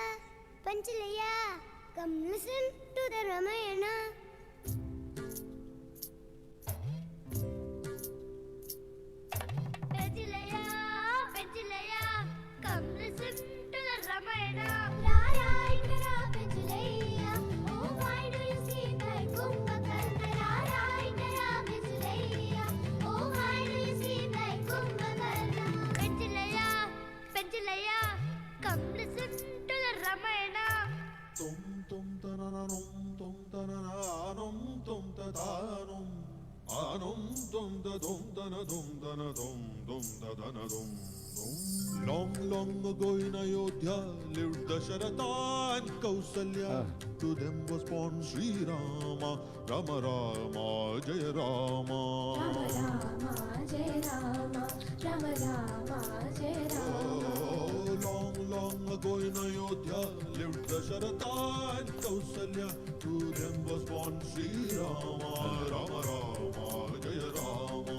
D: Panchalayya, come listen to the Ramayana. Panchalayya, Panchalayya, come listen to the Ramayana. Rara Indra Panchalayya, oh why do you sleep like Kumbhakarna? Rara Indra Panchalayya, oh why do you sleep like Kumbhakarna? Panchalayya, Panchalayya, come listen to the Ramayana.
I: Tum tum tananum tum tananum tum tadanum anum tum da dum dana dum dana dum dum da dana dum dum. Long long ago in Ayodhya lived Dasharatha and Kausalya. To them was born Sri Rama, Rama Rama, Jaya Rama.
D: Rama Rama, Jaya Rama, Rama Rama, Jaya Rama.
I: Long, long ago in Ayodhya lived Dasharatha and Kausalya. To them was born Sri Rama, Rama Rama, Jaya Rama.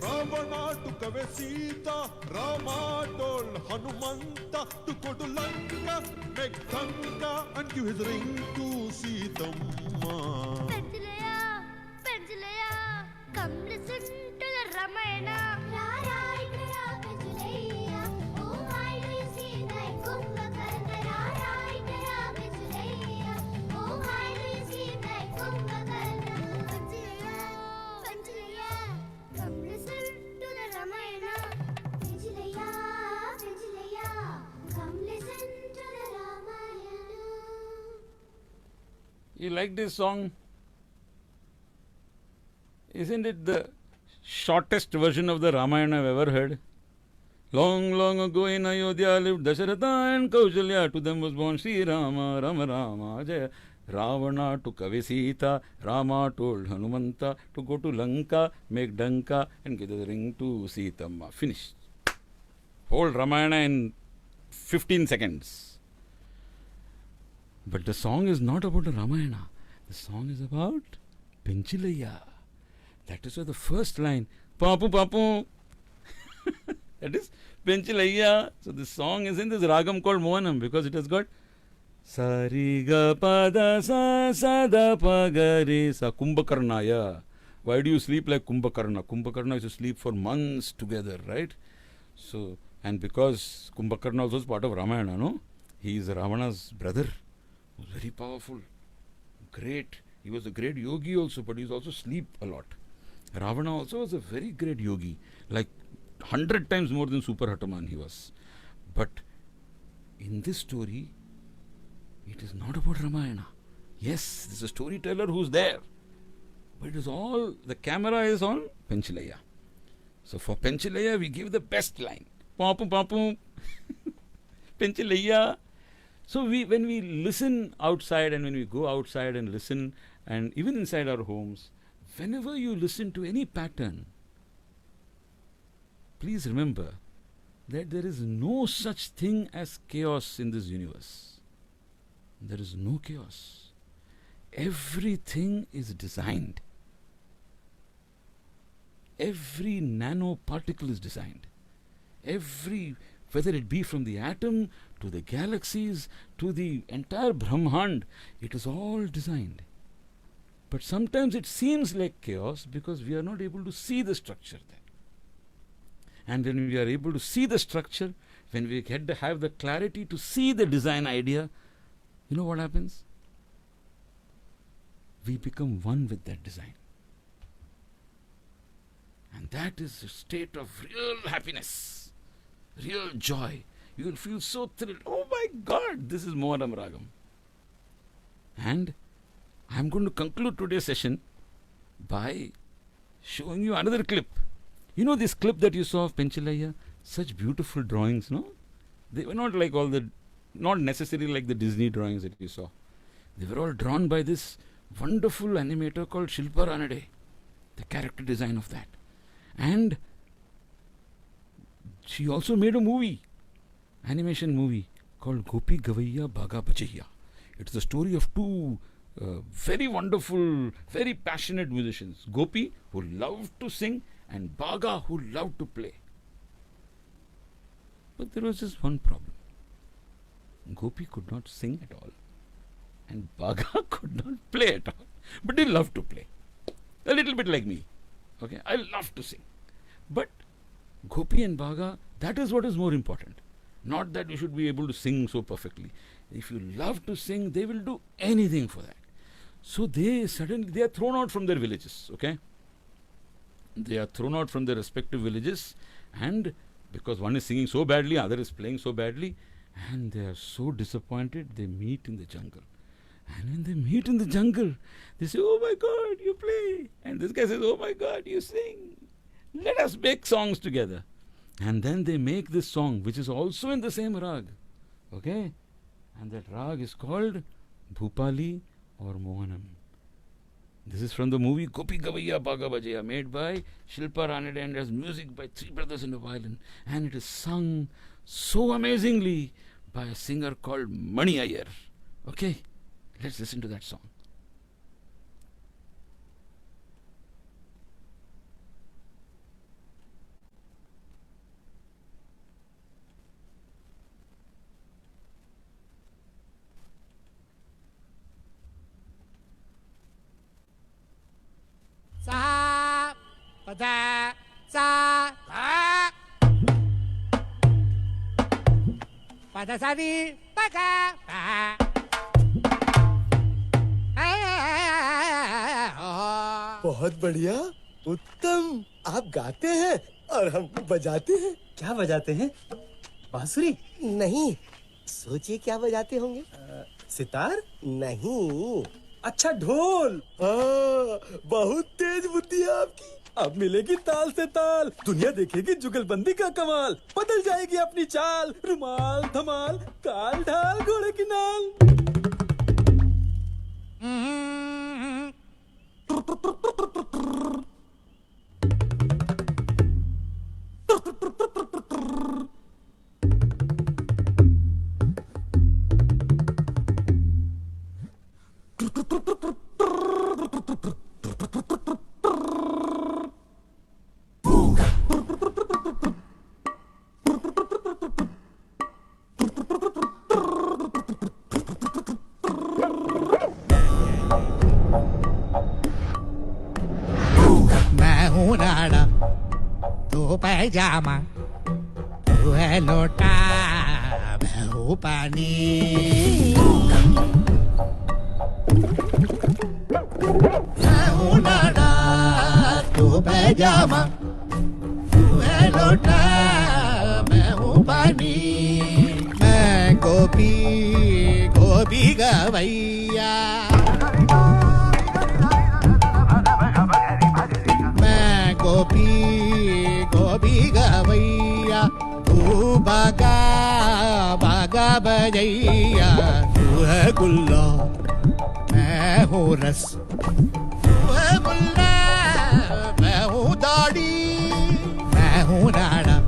I: Ravana took away Sita, Rama told Hanumanta to go to Lanka, make Lanka and give his ring to Sitamma.
D: Panchalayya, Panchalayya, come listen to the Ramayana. Rara Indra Panchalayya, oh why do you sleep like Kumbhakarna? Rara Indra Panchalayya, oh why do you sleep like Kumbhakarna? Panchalayya, Panchalayya, come listen to the Ramayana. Panchalayya, Panchalayya, come listen to the Ramayana.
B: You like this song? Isn't it the shortest version of the Ramayana I've ever heard? Long, long ago in Ayodhya lived Dasharatha and Kausalya. To them was born Sri Rama, Rama Rama, Jaya. Ravana took away Sita. Rama told Hanumanta to go to Lanka, make Danka, and give the ring to Sitamma. Finished. Whole Ramayana in 15 seconds. But the song is not about the Ramayana. The song is about Penchilayya. That is why the first line, Papu Papu, that is Penchilayya. So the song is in this ragam called Mohanam because it has got Sariga Pada Sa Sada Pagari Sa Kumbhakarnaya. Why do you sleep like Kumbhakarna? Kumbhakarna used to sleep for months together, right? So, and because Kumbhakarna also is part of Ramayana, no? He is Ravana's brother. Very powerful, great. He was a great yogi also, but he was also sleep a lot. Ravana also was a very great yogi, like 100 times more than Super Hanuman he was. But in this story, it is not about Ramayana. Yes, there's a storyteller who's there, but it is all, the camera is on Penchilayya. So for Penchilayya, we give the best line. Papu Papu, Penchilayya. So when we listen outside and when we go outside and listen, and even inside our homes, whenever you listen to any pattern, please remember that there is no such thing as chaos in this universe. There is no chaos. Everything is designed. Every nanoparticle is designed. Whether it be from the atom to the galaxies to the entire Brahmand, it is all designed. But sometimes it seems like chaos because we are not able to see the structure there. And when we are able to see the structure, when we get to have the clarity to see the design idea, you know what happens? We become one with that design. And that is a state of real happiness, real joy. You will feel so thrilled. Oh my God, this is Mohanam Ragam. And I am going to conclude today's session by showing you another clip. You know this clip that you saw of Penchelayya? Such beautiful drawings, no? They were not like not necessarily like the Disney drawings that you saw. They were all drawn by this wonderful animator called Shilpa Ranade, the character design of that. And she also made a movie, animation movie called Gopi Gavaiya Bhaga Bajaiya. It's the story of two very wonderful, very passionate musicians. Gopi, who loved to sing, and Bhaga, who loved to play. But there was just one problem. Gopi could not sing at all, and Bhaga could not play at all. But he loved to play. A little bit like me. Okay, I love to sing. But Gopi and Bhaga, that is what is more important. Not that you should be able to sing so perfectly. If you love to sing, they will do anything for that. So they are thrown out from their villages. Okay, they are thrown out from their respective villages, and because one is singing so badly, other is playing so badly, and they are so disappointed. They meet in the jungle. And when they meet in the jungle, they say, "Oh my God, you play." And this guy says, "Oh my God, you sing. Let us make songs together." And then they make this song, which is also in the same rag. Okay? And that rag is called Bhupali or Mohanam. This is from the movie Gopi Gavaiya Bhaga Bajaiya, made by Shilpa Ranade, and has music by three brothers in a violin. And it is sung so amazingly by a singer called Mani Iyer. Okay? Let's listen to that song.
C: Sa pa da sa pa pa da sa di pa ka pa.
H: बहुत बढ़िया, उत्तम। आप गाते हैं और हम बजाते हैं।
J: क्या बजाते हैं? बांसुरी?
H: नहीं, सोचिए क्या बजाते होंगे।
J: सितार?
H: नहीं।
J: अच्छा, ढोल।
H: हाँ, बहुत तेज बुद्धि है आपकी।
J: अब मिलेगी ताल से ताल, दुनिया देखेगी जुगलबंदी का कमाल, बदल जाएगी अपनी चाल, रुमाल धमाल, काल ढाल घोड़े की नाल।
C: पैजामा तू है लोटा, मैं हूँ पानी। मैं हूँ नाड़ा, तू पैजामा, तू है लोटा, मैं हूँ पानी। मैं गोपी गोपी गवैया, मैं गोपी गोपी गवैया, तू बागा बागा बजैया। तू है गुल्ला, मैं हूँ रस, तू है गुल्ला, मैं हूँ दाढ़ी। मैं हूँ नाड़ा,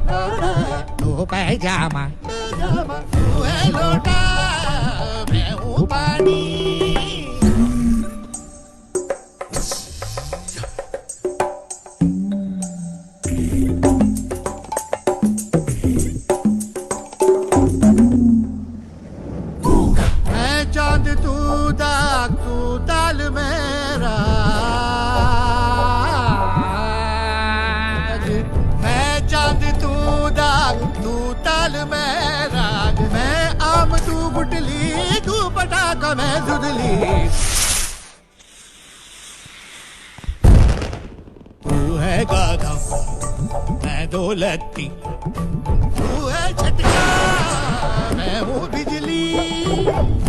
C: तू
K: हो पैजामा तू है लोटा मैं हूँ पानी मैं चांद तू दाग तू ताल मेरा मैं चांद तू दाग तू ताल मेरा मैं आम तू गुटली तू पटाखा मैं जुदली तू है गागा मैं दौलती तू है झटका मैं हूँ बिजली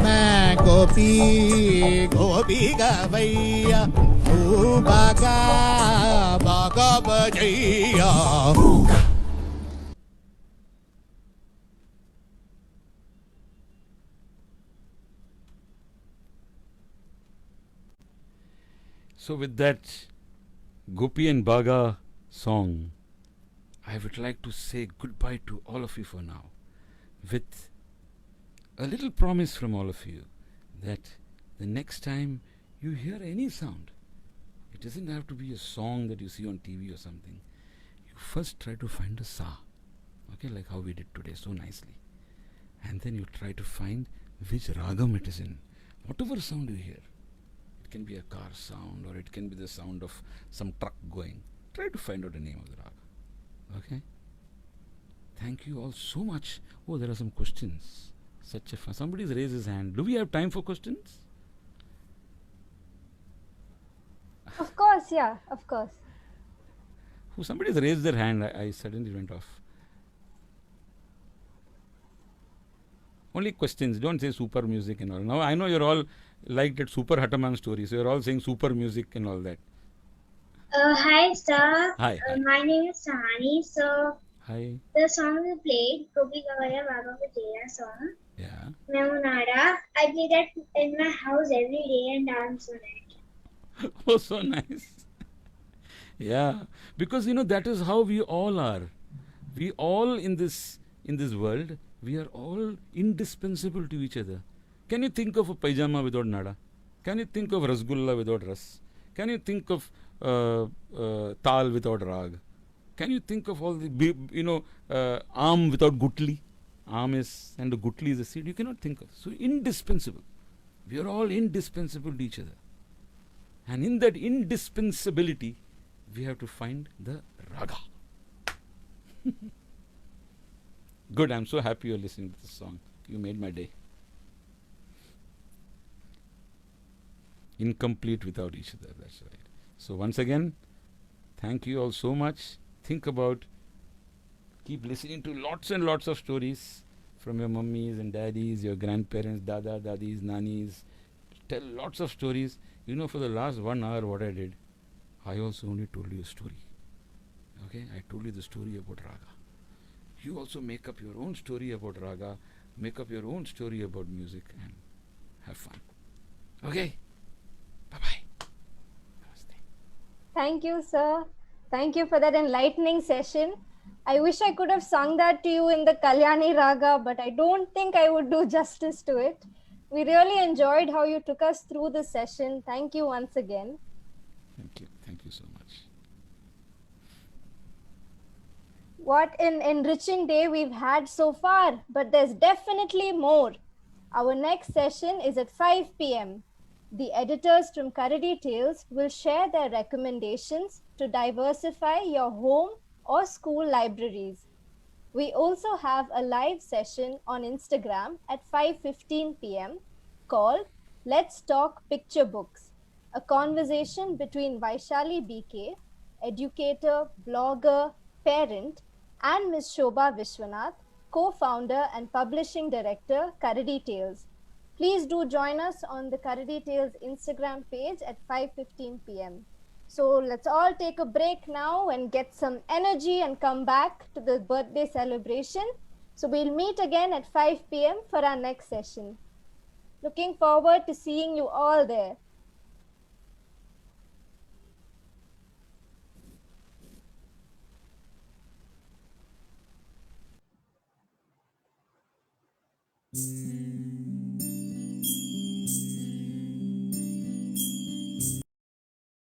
K: मैं गोपी गोपी गवैया तू बागा बागा बजैया
B: So, with that Gopi and Baga song, I would like to say goodbye to all of you for now, with a little promise from all of you that the next time you hear any sound, it doesn't have to be a song that you see on TV or something. You first try to find a sa, okay, like how we did today so nicely, and then you try to find which ragam it is in. Whatever sound you hear, it can be a car sound or it can be the sound of some truck going. Try to find out the name of the raga. Okay? Thank you all so much. Oh, there are some questions. Such a fun. Somebody's raised his hand. Do we have time for questions?
L: Of course, yeah, of course.
B: Oh, somebody's raised their hand. I suddenly went off. Only questions. Don't say super music and all. Now I know you're all like that Super Hataman story. So you're all saying super music and all that.
M: Hi, sir.
B: Hi.
M: My name is Sahani. So,
B: Hi.
M: the song we played, Gopi Gavaya Baba Vijaya song,
B: Yeah.
M: Memunada, I play that in my house every day and dance on it.
B: Oh, so nice. Yeah. Because that is how we all are. We all in this world, we are all indispensable to each other. Can you think of a pajama without nada? Can you think of rasgulla without ras? Can you think of tal without rag? Can you think of all the, aam without gutli? Aam is, and the gutli is a seed. You cannot think of. So indispensable. We are all indispensable to each other. And in that indispensability, we have to find the raga. Good, I'm so happy you're listening to this song. You made my day. Incomplete without each other, that's right. So once again, thank you all so much. Think about, keep listening to lots and lots of stories from your mummies and daddies, your grandparents, dada, daddies, nannies. Tell lots of stories. For the last 1 hour what I did, I also only told you a story. Okay, I told you the story about raga. You also make up your own story about raga, make up your own story about music and have fun. Okay? Bye-bye.
L: Thank you, sir. Thank you for that enlightening session. I wish I could have sung that to you in the Kalyani Raga, but I don't think I would do justice to it. We really enjoyed how you took us through this session. Thank you once again.
B: Thank you. Thank you so much.
L: What an enriching day we've had so far, but there's definitely more. Our next session is at 5 p.m. The editors from Karadi Tales will share their recommendations to diversify your home or school libraries. We also have a live session on Instagram at 5:15 p.m. called Let's Talk Picture Books, a conversation between Vaishali BK, educator, blogger, parent, and Ms. Shobha Vishwanath, co-founder and publishing director, Karadi Tales. Please do join us on the Karadi Tales Instagram page at 5:15 p.m. So let's all take a break now and get some energy and come back to the birthday celebration. So we'll meet again at 5 p.m. for our next session. Looking forward to seeing you all there.
I: Mm-hmm.